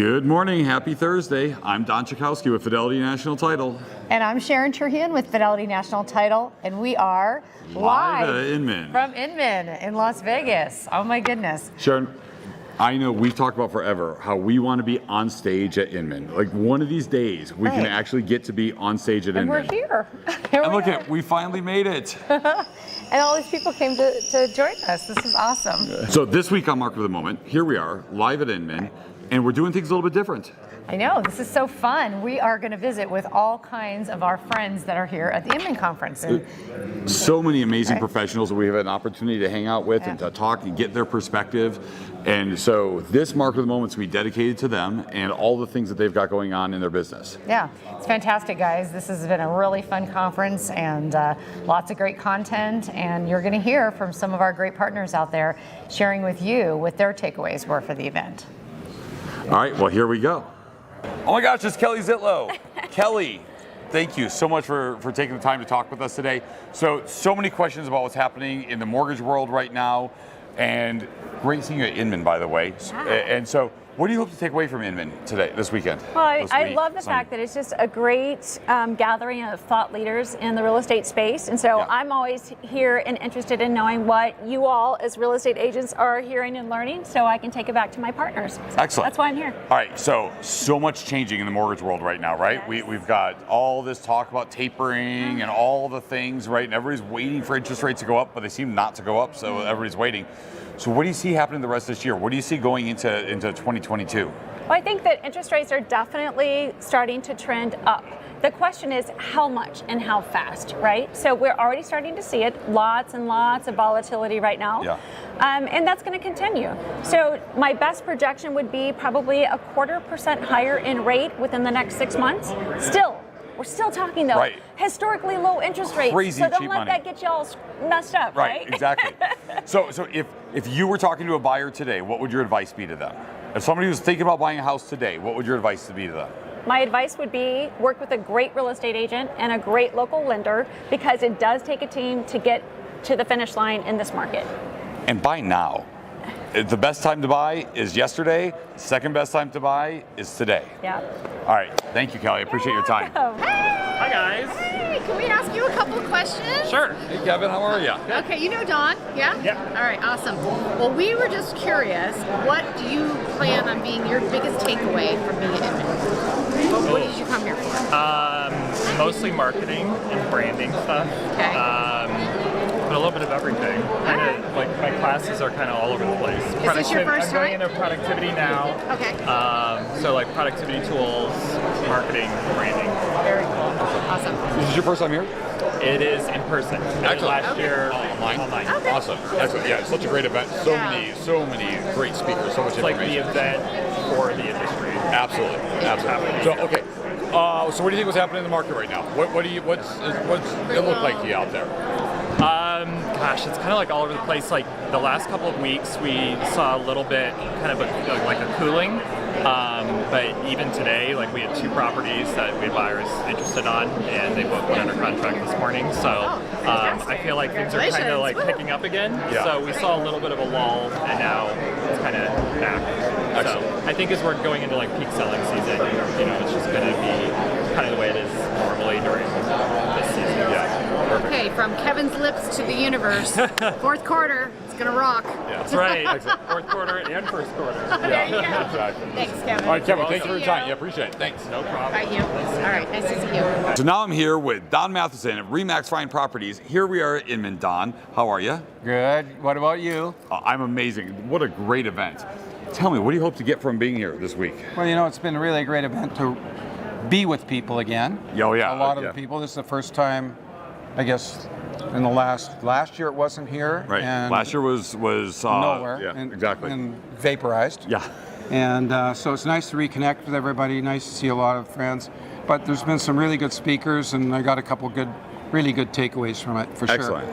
Good morning, happy Thursday. I'm Don Chakowski with Fidelity National Title. And I'm Sharon Turhian with Fidelity National Title, and we are live at Inman. From Inman in Las Vegas. Oh my goodness. Sharon, I know we've talked about forever how we want to be on stage at Inman. Like one of these days, we can actually get to be on stage at Inman. And we're here. And look at, we finally made it. And all these people came to join us. This is awesome. So this week on Market of the Moment, here we are, live at Inman, and we're doing things a little bit different. I know, this is so fun. We are going to visit with all kinds of our friends that are here at the Inman Conference. And so many amazing professionals that we have an opportunity to hang out with and to talk and get their perspective. And so this Market of the Moment is going to be dedicated to them and all the things that they've got going on in their business. Yeah, it's fantastic, guys. This has been a really fun conference and lots of great content. And you're going to hear from some of our great partners out there sharing with you what their takeaways were for the event. All right, well, here we go. Oh my gosh, it's Kelly ZITLOW. Kelly, thank you so much for taking the time to talk with us today. So many questions about what's happening in the mortgage world right now, and great seeing you at Inman, by the way. Yeah. And so, what do you hope to take away from Inman today, this weekend? Well, I love the fact that it's just a great gathering of thought leaders in the real estate space. And so I'm always here and interested in knowing what you all as real estate agents are hearing and learning so I can take it back to my partners. So excellent. That's why I'm here. All right, so much changing in the mortgage world right now, right? Yes. We've got all this talk about tapering and all the things, right? And everybody's waiting for interest rates to go up, but they seem not to go up, so everybody's waiting. So what do you see happening the rest of this year? What do you see going into 2022? Well, I think that interest rates are definitely starting to trend up. The question is how much and how fast, right? So we're already starting to see it. Lots and lots of volatility right now. Yeah. And that's going to continue. So my best projection would be probably 0.25% higher in rate within the next 6 months. We're still talking though, historically low interest rates. Crazy so don't cheap let money. that get you all messed up, right? Exactly. So if you were talking to a buyer today, what would your advice be to them? If somebody was thinking about buying a house today, what would your advice be to them? My advice would be work with a great real estate agent and a great local lender, because it does take a team to get to the finish line in this market. And buy now. The best time to buy is yesterday. Second best time to buy is today. Yeah. All right. Thank you, Kelly. I appreciate your time. Hi guys. Hey, can we ask you a couple of questions? Sure. Hey, Kevin. How are you? Okay, you know Don, yeah? Yeah. All right, awesome. Well, we were just curious, what do you plan on being your biggest takeaway from being at Inman? What did you come here for? Mostly marketing and branding stuff. Okay. But a little bit of everything. Kind of like my classes are kind of all over the place. Is this your first I'm going time? into productivity now. Okay. So like productivity tools, marketing, branding. Very cool. Awesome. This is your first time here? It is in person. Excellent. Last year Online. Okay. Awesome. Excellent. Yeah, it's such a great event. So many great speakers. So much It's like the information. event for the industry. Absolutely. Absolutely. So okay. So what do you think was happening in the market right now? What's it look like to you out there? Gosh, it's kind of like all over the place. Like the last couple of weeks, we saw a little bit, kind of like a cooling. But even today, like we had 2 properties that we had buyers interested on, and they both went under contract this morning. So I feel like things are kind of like picking up again. Yeah. So we saw a little bit of a lull, and now it's kind of back. Excellent. So I think as we're going into like peak selling season, you know, it's just going to be kind of the way it is normally during this season. Yeah. Perfect. Okay, from Kevin's lips to the universe, fourth quarter, it's gonna rock. Yeah. That's right. Fourth quarter and first quarter. There you go. Exactly. Thanks, Kevin. All right, Kevin, thanks for See your time. you. Yeah, appreciate it. Thanks. No problem. Bye, you. All right, nice to see you. So now I'm here with Don Matheson of REMAX Fine Properties. Here we are at Inman. Don, how are you? Good. What about you? I'm amazing. What a great event. Tell me, what do you hope to get from being here this week? Well, you know, it's been a really great event to be with people again. Oh, yeah. A lot of the people. This is the first time, I guess, in the last year it wasn't here. Right. And last year was nowhere. Yeah, and, exactly. And vaporized. Yeah. And so it's nice to reconnect with everybody. Nice to see a lot of friends. But there's been some really good speakers, and I got a couple really good takeaways from it for sure. Excellent.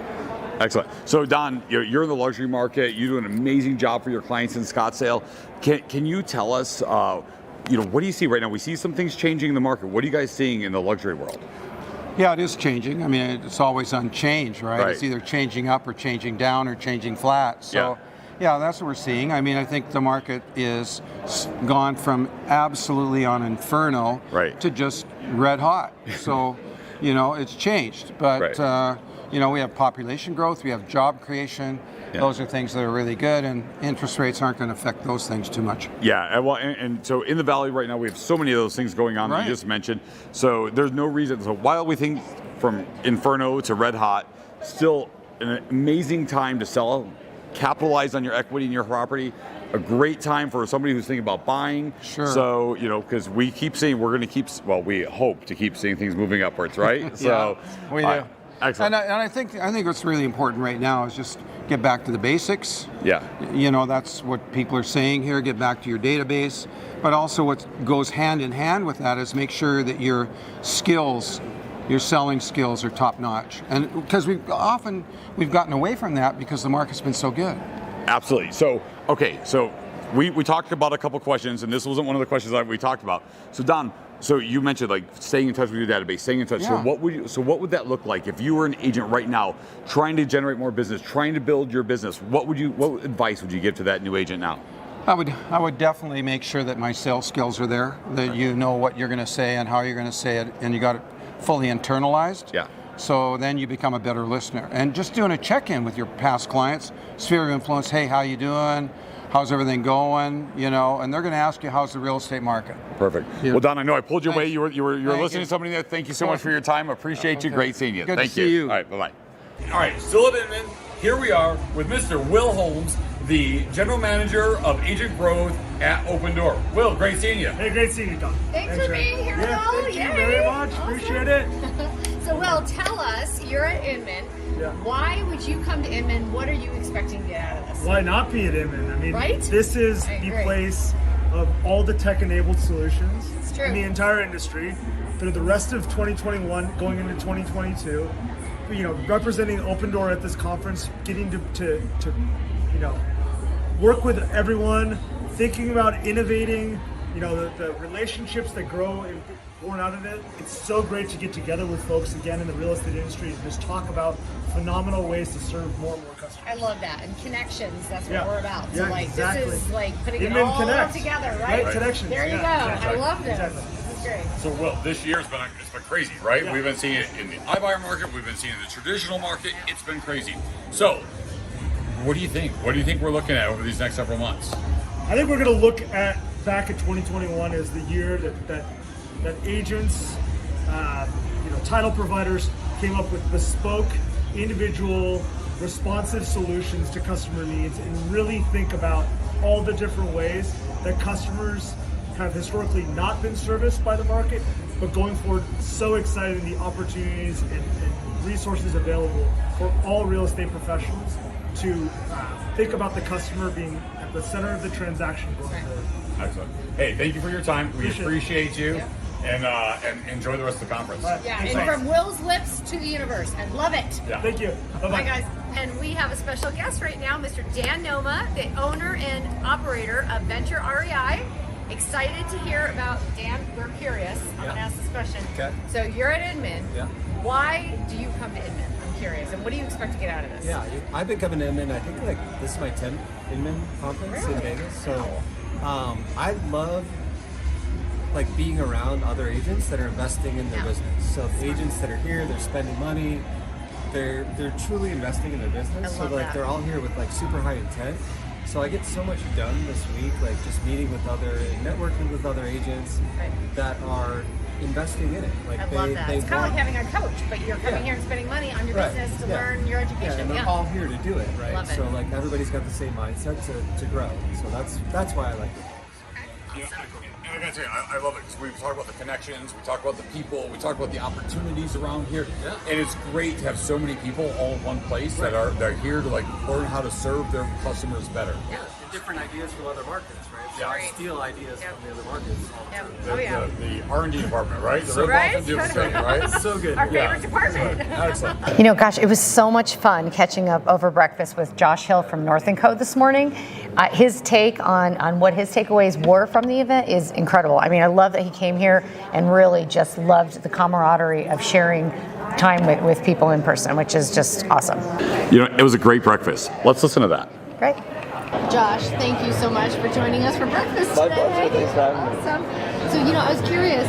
Excellent. So Don, you're in the luxury market. You do an amazing job for your clients in Scottsdale. Can you tell us, what do you see right now? We see some things changing in the market. What are you guys seeing in the luxury world? Yeah, it is changing. I mean, it's always on change, right? Right. It's either changing up or changing down or changing flat. So Yeah, that's what we're seeing. I mean, I think the market is gone from absolutely on inferno to just red hot. So, you know, it's changed. But, you know, we have population growth, we have job creation. Those are things that are really good, and interest rates aren't going to affect those things too much. Yeah, well, and so in the Valley right now, we have so many of those things going on that you just mentioned. So there's no reason. So while we think from inferno to red hot, still an amazing time to sell, capitalize on your equity in your property. A great time for somebody who's thinking about buying. Sure. So, you know, because we keep seeing, we're going to keep, well, we hope to keep seeing things moving upwards, right? So we do. Excellent. And I think what's really important right now is just get back to the basics. Yeah. You know, that's what people are saying here. Get back to your database. But also, what goes hand in hand with that is make sure that your skills, your selling skills, are top notch. And because we've gotten away from that because the market's been so good. Absolutely. So, okay, so we talked about a couple questions, and this wasn't one of the questions that we talked about. So, Don, so you mentioned like staying in touch with your database, staying in touch. Yeah. So what would that look like if you were an agent right now, trying to generate more business, trying to build your business? What advice would you give to that new agent now? I would definitely make sure that my sales skills are there, that you know what you're going to say and how you're going to say it, and you got it fully internalized. Yeah. So then you become a better listener. And just doing a check-in with your past clients, sphere of influence, hey, how you doing? How's everything going? You know, and they're going to ask you, how's the real estate market? Perfect. Yeah. Well, Don, I know I pulled you away. You were listening to somebody there. Thank you so much for your time. Appreciate you. Great seeing you. Good Thank to see you. All right, bye-bye. All right, still at Inman. Here we are with Mr. Will Holmes, the General Manager of Agent Growth at Opendoor. Will, great seeing you. Hey, great seeing you, Don. Thanks for being here, Will. Thank you very much. Awesome. Appreciate it. So, Will, tell us, you're at Inman. Yeah. Why would you come to Inman? What are you expecting to get out of this? Why not be at Inman? I mean, Right? this is the place of all the tech-enabled solutions in the entire industry. Through the rest of 2021, going into 2022, you know, representing Opendoor at this conference, getting to you know, work with everyone, thinking about innovating, you know, the relationships that grow and born out of it. It's so great to get together with folks again in the real estate industry and just talk about phenomenal ways to serve more and more customers. I love that. And connections, that's what we're about. So, Yeah, like, exactly. this is like putting Inman it all Connect. together, right? Connections. There you go. Exactly. I love this. Exactly. This is great. So, Will, this year's been crazy, right? Yeah. We've been seeing it in the iBuyer market. We've been seeing it in the traditional market. It's been crazy. So, what do you think? What do you think we're looking at over these next several months? I think we're going to look back at 2021 as the year that agents, you know, title providers came up with bespoke, individual, responsive solutions to customer needs, and really think about all the different ways that customers have historically not been serviced by the market, but going forward, so excited in the opportunities and resources available for all real estate professionals to think about the customer being at the center of the transaction going forward. Excellent. Hey, thank you for your time. We appreciate you. Yep. And enjoy the rest of the conference. Yeah, and from Will's lips to the universe. I love it. Yeah. Thank you. Bye-bye. Hi, guys. And we have a special guest right now, Mr. Dan NOMA, the owner and operator of Venture REI. Excited to hear about Dan. We're curious. I'm going to ask this question. Okay. So you're at Inman. Yeah. Why do you come to Inman? I'm curious. And what do you expect to get out of this? Yeah, I've been coming to Inman, I think like this is my 10th Inman conference in Vegas. So I love like being around other agents that are investing in their business. So the agents that are here, they're spending money, they're truly investing in their business. So like they're all here with like super high intent. So I get so much done this week, like just meeting with networking with other agents that are investing in it. Like I love that. It's kind of like having a coach, but you're coming here and spending money on your business to learn your education. Yeah, and they're all here to do it, right? Love it. So like everybody's got the same mindset to grow. So that's why I like it. Yeah, and I gotta tell you, I love it because we talk about the connections, we talk about the people, we talk about the opportunities around here, and it's great to have so many people all in one place that are here to like learn how to serve their customers better. Yeah, and different ideas from other markets, right? So Yeah. I steal ideas from the other markets all the time. The R&D department, right? The Right? rip-off and do the same, right? So good. Our favorite department. Excellent. You know, gosh, it was so much fun catching up over breakfast with Josh Hill from North & Co. this morning. His take on what his takeaways were from the event is incredible. I mean, I love that he came here and really just loved the camaraderie of sharing time with people in person, which is just awesome. You know, it was a great breakfast. Let's listen to that. Great. Josh, thank you so much for joining us for breakfast My today. pleasure. Thanks for having me. Awesome. So, I was curious,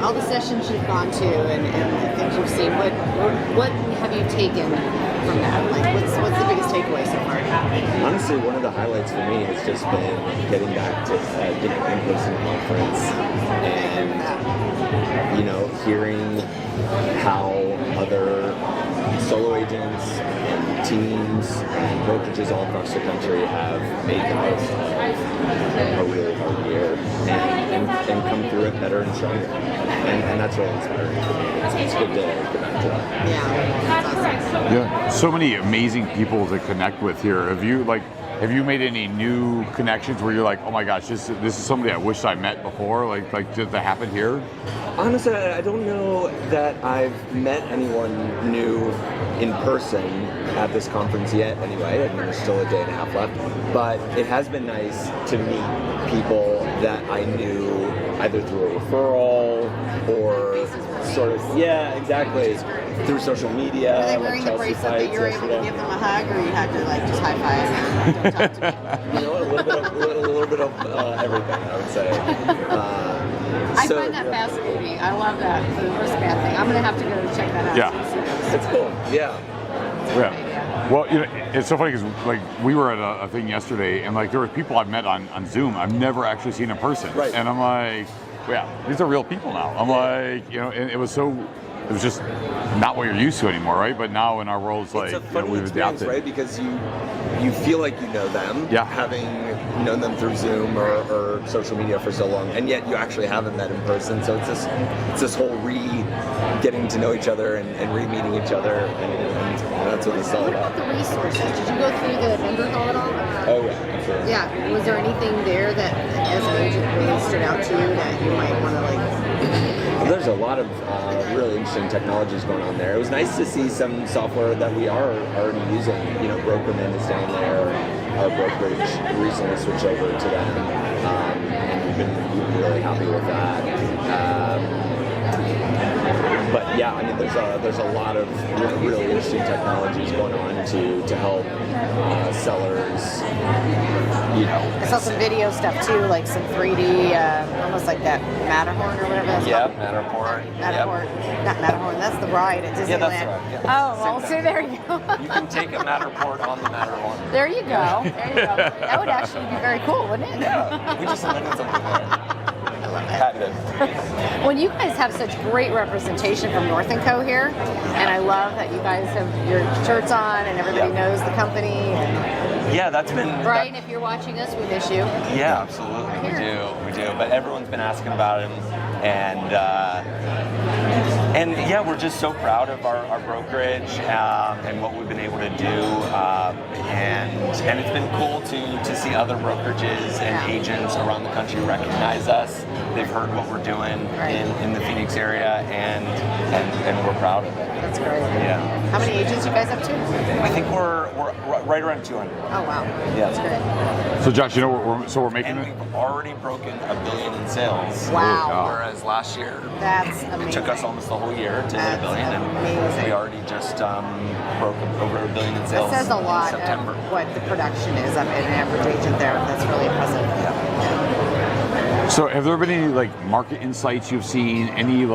all the sessions you've gone to and the things you've seen, what have you taken from that? Like, what's the biggest takeaway so far? Honestly, one of the highlights for me has just been getting back to in-person conference and, hearing how other solo agents and teams and brokerages all across the country have made the most of a really hard year and come through it better and stronger. And that's really inspiring for me. It's good to get back to that. Yeah, that's awesome. Yeah, so many amazing people to connect with here. Have you made any new connections where you're like, oh my gosh, this is somebody I wish I met before? Like did that happen here? Honestly, I don't know that I've met anyone new in person at this conference yet anyway. I mean, there's still a day and a half left. But it has been nice to meet people that I knew either through a referral or sort of, yeah, exactly, through social media. Were they wearing the bracelet that you were able to give them a hug, or you had to just high five and don't talk to me? A little bit of everything, I would say. I find that fascinating. I love that, the wristband thing. I'm going to have to go check that out. Yeah. It's cool. Yeah. Well, it's so funny because we were at a thing yesterday, and there were people I've met on Zoom I've never actually seen in person, right? And I'm like, yeah, these are real people now. I'm like, and it was just not what you're used to anymore, right? But now in our world, it's a funny we've adapted, right? Because you feel like you know them, having known them through Zoom or social media for so long, and yet you actually haven't met in person. So it's this whole getting to know each other and re-meeting each other, and that's what this is all about. What about the resources? Did you go through the vendor hall at all? Oh yeah, absolutely. Yeah. Was there anything there that, as an agent, really stood out to you that you might want to There's a lot of really interesting technologies going on there. It was nice to see some software that we are already using. Brokerman is down there. Our brokerage recently switched over to them, and we've been really happy with that. But yeah, I mean, there's a lot of really interesting technologies going on to help sellers. I saw some video stuff too, like some 3D, almost like that Matterhorn or whatever that's called. Matterport. Matterhorn. Yep. Not Matterhorn, that's the ride at Disneyland. Yeah, that's right. Yeah. Oh, well, see, there you go. You can take a Matterport on the Matterhorn. There you go. There you go. That would actually be very cool, wouldn't it? Yeah, we just invented something there. I love it. Patented. Well, you guys have such great representation from North & Co. here, and I love that you guys have your shirts on and everybody knows the company. And yeah, that's been... Brian, if you're watching us, we miss you. Yeah, absolutely. We do. But everyone's been asking about him, and yeah, we're just so proud of our brokerage and what we've been able to do, and it's been cool to see other brokerages and agents around the country recognize us. They've heard what we're doing in the Phoenix area, and we're proud of it. That's great. Yeah. How many agents you guys up to? I think we're right around 200. Oh wow. Yeah. That's great. So Josh, we're making and we've already broken $1 billion in sales. Wow. Whereas last year, that's amazing. It took us almost the whole year to hit $1 billion, and we already just broke over $1 billion in sales. That says a lot in September. of what the production is of an average agent there. That's really impressive. So have there been any market insights you've seen, any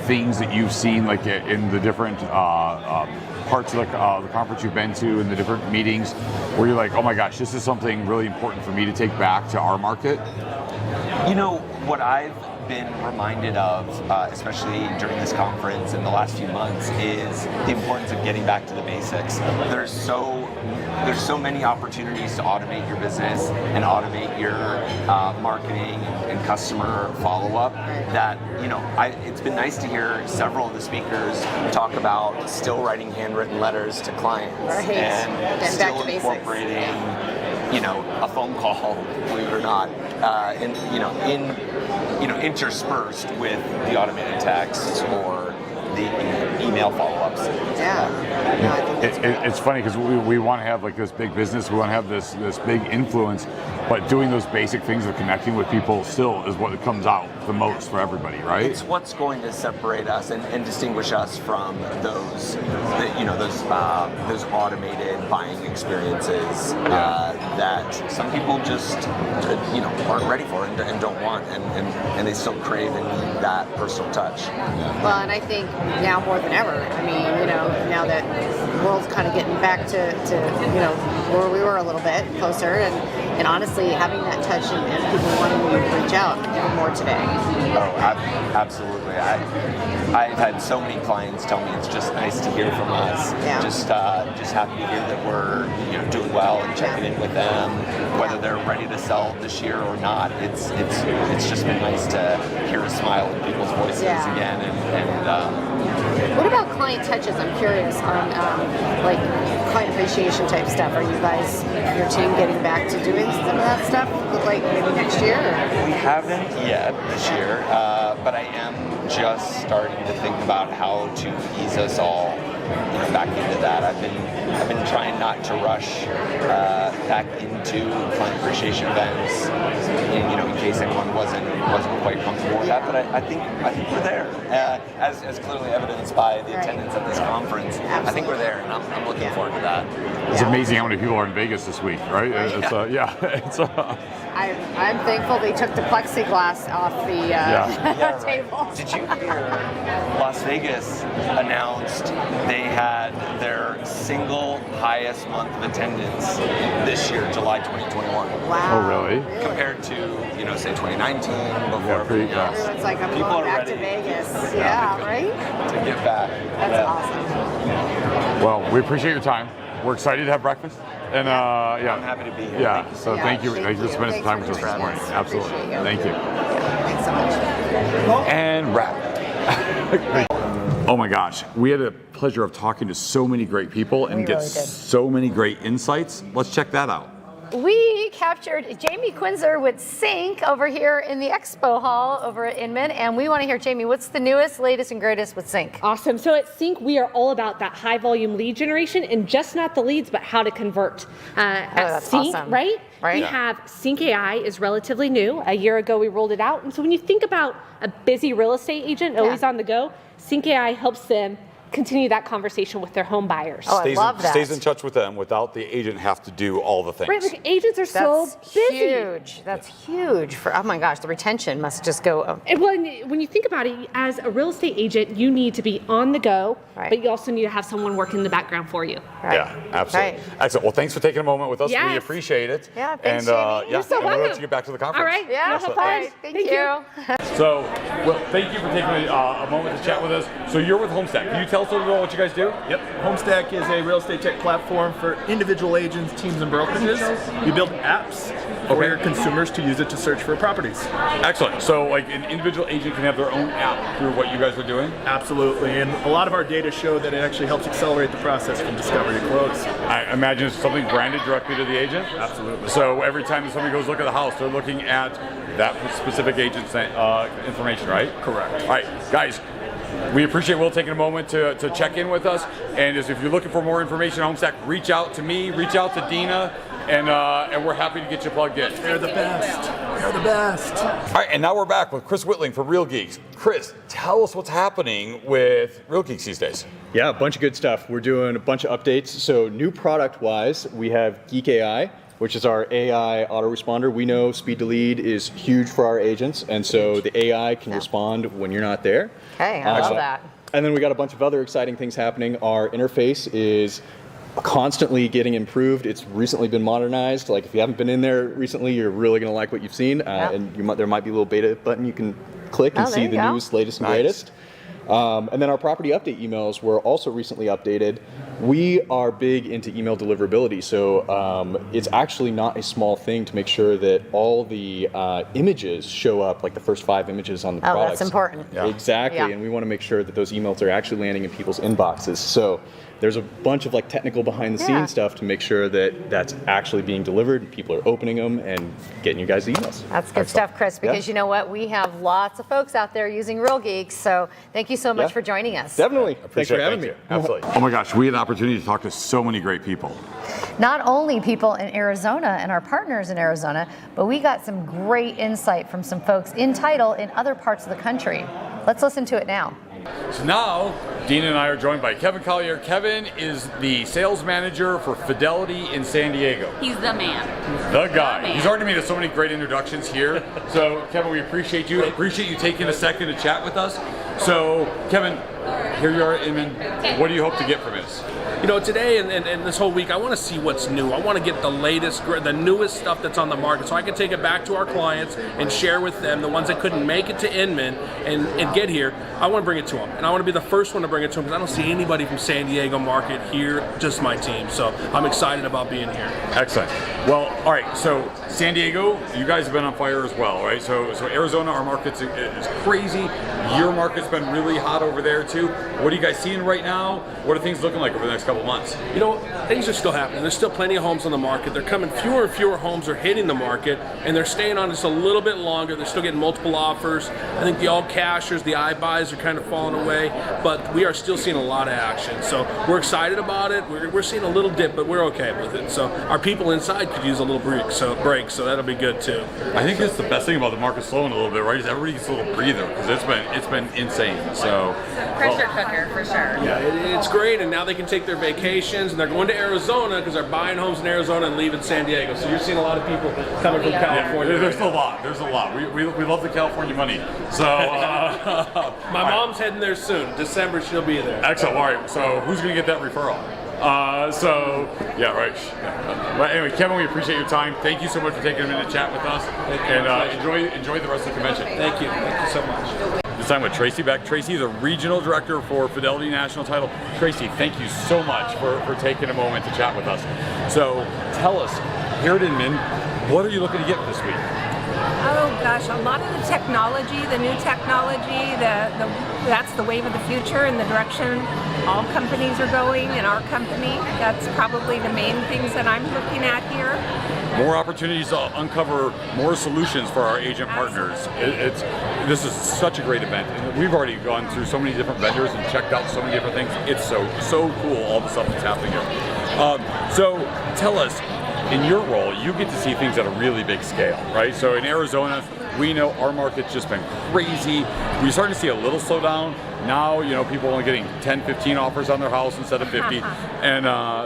things that you've seen in the different parts of the conference you've been to and the different meetings where you're like, oh my gosh, this is something really important for me to take back to our market? What I've been reminded of, especially during this conference in the last few months, is the importance of getting back to the basics. There's so many opportunities to automate your business and automate your marketing and customer follow-up that, it's been nice to hear several of the speakers talk about still writing handwritten letters to clients and still incorporating a phone call, believe it or not, interspersed with the automated text or the email follow-up. helps. Yeah. No, I think that's great. It's funny because we want to have like this big business, we want to have this big influence, but doing those basic things of connecting with people still is what comes out the most for everybody, right? It's what's going to separate us and distinguish us from those automated buying experiences that some people just aren't ready for and don't want, and they still crave and need that personal touch. Well, and I think now more than ever, I mean, now that the world's kind of getting back to where we were a little bit closer, and honestly, having that touch and people wanting to reach out even more today. Oh, absolutely. I've had so many clients tell me it's just nice to hear from us. Yeah. Just happy to hear that we're doing well and checking in with them, whether they're ready to sell this year or not. It's just been nice to hear a smile in people's voices again. And what about client touches? I'm curious on like client appreciation type stuff. Are you guys, your team, getting back to doing some of that stuff, like maybe next year? We haven't yet this year, but I am just starting to think about how to ease us all back into that. I've been trying not to rush back into client appreciation events, in case anyone wasn't quite comfortable with that. But I think we're there, as clearly evidenced by the attendance at this conference. Absolutely. I think we're there, and I'm looking forward to that. It's amazing how many people are in Vegas this week, right? I'm thankful they took the plexiglass off the table. Did you hear Las Vegas announced they had their single highest month of attendance this year, July 2021. Wow. Oh, really? Compared to, say 2019 before everything else. Everyone's like, I'm People going are back ready to Vegas. Yeah, right? to get back. That's awesome. Well, we appreciate your time. We're excited to have breakfast. And I'm happy to be here. Yeah, so thank you. Thank you for spending some time with us this morning. Absolutely. Thank you. Thanks so much. And wrap. Oh my gosh, we had a pleasure of talking to so many great people and get so many great insights. Let's check that out. We captured Jamie QUENZER with CINC over here in the expo hall over at Inman, and we want to hear, Jamie, what's the newest, latest, and greatest with CINC? Awesome. So at CINC, we are all about that high volume lead generation, and just not the leads, but how to convert. At CINC, awesome. right? Right. We have CINC AI is relatively new. A year ago, we rolled it out. And so when you think about a busy real estate agent always on the go, CINC AI helps them continue that conversation with their home buyers. Oh, I love that. Stays in touch with them without the agent have to do all the things. Right, like agents are so busy. Huge. That's huge. Oh my gosh, the retention must just go. And when you think about it, as a real estate agent, you need to be on the go, but you also need to have someone working in the background for you. Right. Yeah, absolutely. Excellent. Well, thanks for taking a moment with us. Yes. We appreciate it. Yeah, thanks, and Jamie. You're so and we'll let welcome. you get back to the conference. All right. Yeah, have fun. Thank you. So, well, thank you for taking a moment to chat with us. So you're with Homestack. Can you tell us a little bit about what you guys do? Yep. Homestack is a real estate tech platform for individual agents, teams, and brokerages. We build apps for your consumers to use it to search for properties. Excellent. So, like, an individual agent can have their own app through what you guys are doing? Absolutely. And a lot of our data show that it actually helps accelerate the process from discovery to close. I imagine it's something branded directly to the agent? Absolutely. So every time somebody goes look at the house, they're looking at that specific agent's information, right? Correct. All right, guys. We appreciate Will taking a moment to check in with us. And if you're looking for more information on Homestack, reach out to me, reach out to Dina, and we're happy to get you plugged in. They're the best. They're the best. All right, and now we're back with Chris Whitling from Real Geeks. Chris, tell us what's happening with Real Geeks these days. Yeah, a bunch of good stuff. We're doing a bunch of updates. So new product-wise, we have Geek AI, which is our AI autoresponder. We know speed to lead is huge for our agents, and so the AI can respond when you're not there. Okay, I love that. And then we got a bunch of other exciting things happening. Our interface is constantly getting improved. It's recently been modernized. Like if you haven't been in there recently, you're really going to like what you've seen. And there might be a little beta button you can click and see the newest, latest, and greatest. And then our property update emails were also recently updated. We are big into email deliverability, so it's actually not a small thing to make sure that all the images show up, like the first 5 images on the products. Oh, that's important. Yeah. Exactly, and we want to make sure that those emails are actually landing in people's inboxes. So there's a bunch of like technical behind the scenes stuff to make sure that that's actually being delivered and people are opening them and getting you guys the emails. That's good stuff, Chris, because you know what? We have lots of folks out there using Real Geeks, so thank you you so much for joining us. Definitely. Thanks for having me. Absolutely. Oh my gosh, we had an opportunity to talk to so many great people. Not only people in Arizona and our partners in Arizona, but we got some great insight from some folks in title in other parts of the country. Let's listen to it now. So now, Dean and I are joined by Kevin Collier. Kevin is the sales manager for Fidelity in San Diego. He's the man. The guy. He's already made us so many great introductions here. So, Kevin, we appreciate you. Appreciate you taking a second to chat with us. So, Kevin, here you are at Inman. What do you hope to get from this? You know, today and this whole week, I want to see what's new. I want to get the latest, the newest stuff that's on the market, so I can take it back to our clients and share with them, the ones that couldn't make it to Inman and get here. I want to bring it to them, and I want to be the first one to bring it to them because I don't see anybody from San Diego market here, just my team. So I'm excited about being here. Excellent. Well, all right. So San Diego, you guys have been on fire as well, right? So Arizona, our market is crazy. Your market's been really hot over there too. What are you guys seeing right now? What are things looking like over the next couple months? You know, things are still happening. There's still plenty of homes on the market. They're coming, fewer and fewer homes are hitting the market, and they're staying on just a little bit longer. They're still getting multiple offers. I think the all cashers, the iBuys are kind of falling away, but we are still seeing a lot of action. So we're excited about it. We're seeing a little dip, but we're okay with it. So our people inside could use a little break, so that'll be good too. I think that's the best thing about the market slowing a little bit, right? Is everybody gets a little breather because it's been insane. So pressure cooker for sure. Yeah, it's great, and now they can take their vacations, and they're going to Arizona because they're buying homes in Arizona and leaving San Diego. So you're seeing a lot of people coming from California. There's a lot. There's a lot. We love the California money. So my mom's heading there soon. December she'll be there. Excellent. All right. So who's going to get that referral? Yeah, right. But anyway, Kevin, we appreciate your time. Thank you so much for taking a minute to chat with us. And enjoy the rest of the convention. Thank you. Thank you so much. This time with Tracy Beck. Tracy is the regional director for Fidelity National Title. Tracy, thank you so much for taking a moment to chat with us. So tell us, here at Inman, what are you looking to get this week? Oh gosh, a lot of the technology, the new technology, that's the wave of the future and the direction all companies are going, and our company, that's probably the main things that I'm looking at here. More opportunities to uncover more solutions for our agent partners. This is such a great event. And we've already gone through so many different vendors and checked out so many different things. It's so cool, all the stuff that's happening here. So tell us, in your role, you get to see things at a really big scale, right? So in Arizona, we know our market's just been crazy. We're starting to see a little slowdown. Now, you know, people are only getting 10, 15 offers on their house instead of 50. And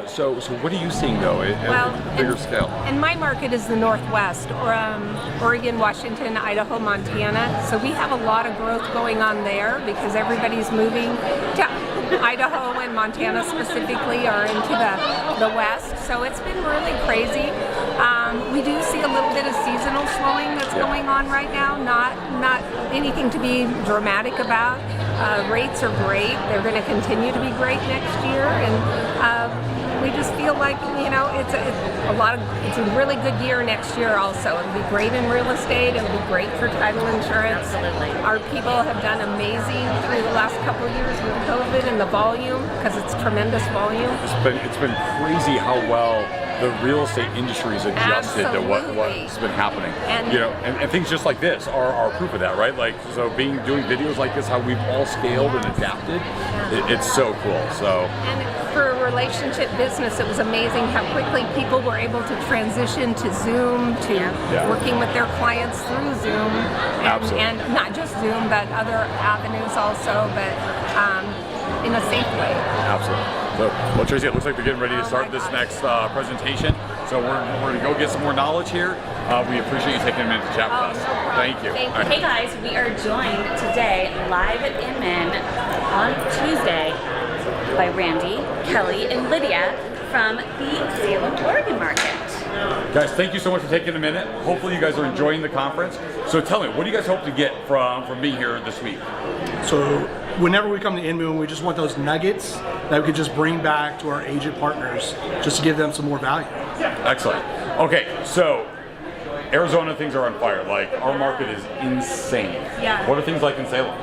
so what are you seeing, though, at a bigger scale? And my market is the Northwest, or Oregon, Washington, Idaho, Montana. So we have a lot of growth going on there because everybody's moving to Idaho and Montana specifically, or into the West. So it's been really crazy. We do see a little bit of seasonal slowing that's going on right now. Not anything to be dramatic about. Rates are great. They're going to continue to be great next year, and we just feel like, you know, it's a really good year next year. Also, it'll be great in real estate. It'll be great for title insurance. Absolutely. Our people have done amazing through the last couple of years with COVID and the volume, because it's tremendous volume. It's been crazy how well the real estate industry has adjusted to what's been happening. And, you know, and things just like this are proof of that, right? Like, so doing videos like this, how we've all scaled and adapted, it's so cool. So. And for a relationship business, it was amazing how quickly people were able to transition to Zoom, to working with their clients through Zoom, and not just Zoom, but other avenues also, but in a safe way. Absolutely. So, well, Tracy, it looks like we're getting ready to start this next presentation. So we're going to go get some more knowledge here. We appreciate you taking a minute to chat with us. Thank you. Hey guys, we are joined today live at Inman on Tuesday by Randy, Kelly, and Lydia from the Salem, Oregon market. Guys, thank you so much for taking a minute. Hopefully you guys are enjoying the conference. So tell me, what do you guys hope to get from being here this week? So whenever we come to Inman, we just want those nuggets that we could just bring back to our agent partners just to give them some more value. Excellent. Okay, so Arizona, things are on fire. Like, our market is insane. Yeah. What are things like in Salem?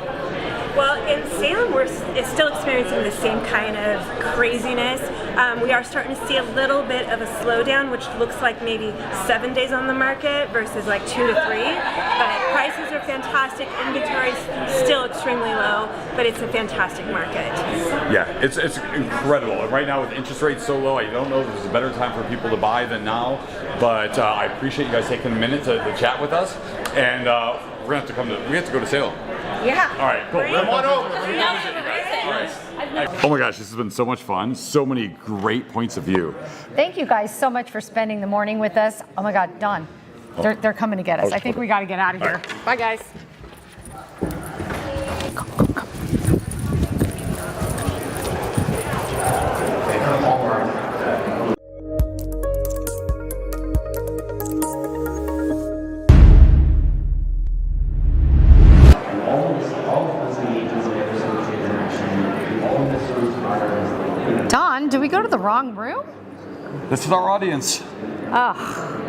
Well, in Salem, we're still experiencing the same kind of craziness. We are starting to see a little bit of a slowdown, which looks like maybe 7 days on the market versus like 2 to 3. But prices are fantastic. Inventory's still extremely low, but it's a fantastic market. Yeah, it's incredible. And right now with interest rates so low, I don't know if there's a better time for people to buy than now. But I appreciate you guys taking a minute to chat with us. And we're gonna have to we have to go to Salem. Yeah. All right, cool. Come on over. Oh my gosh, this has been so much fun. So many great points of view. Thank you guys so much for spending the morning with us. Oh my God, Don, they're coming to get us. I think we got to get out of here. Bye, guys. Don, did we go to the wrong room? This is our audience. Oh.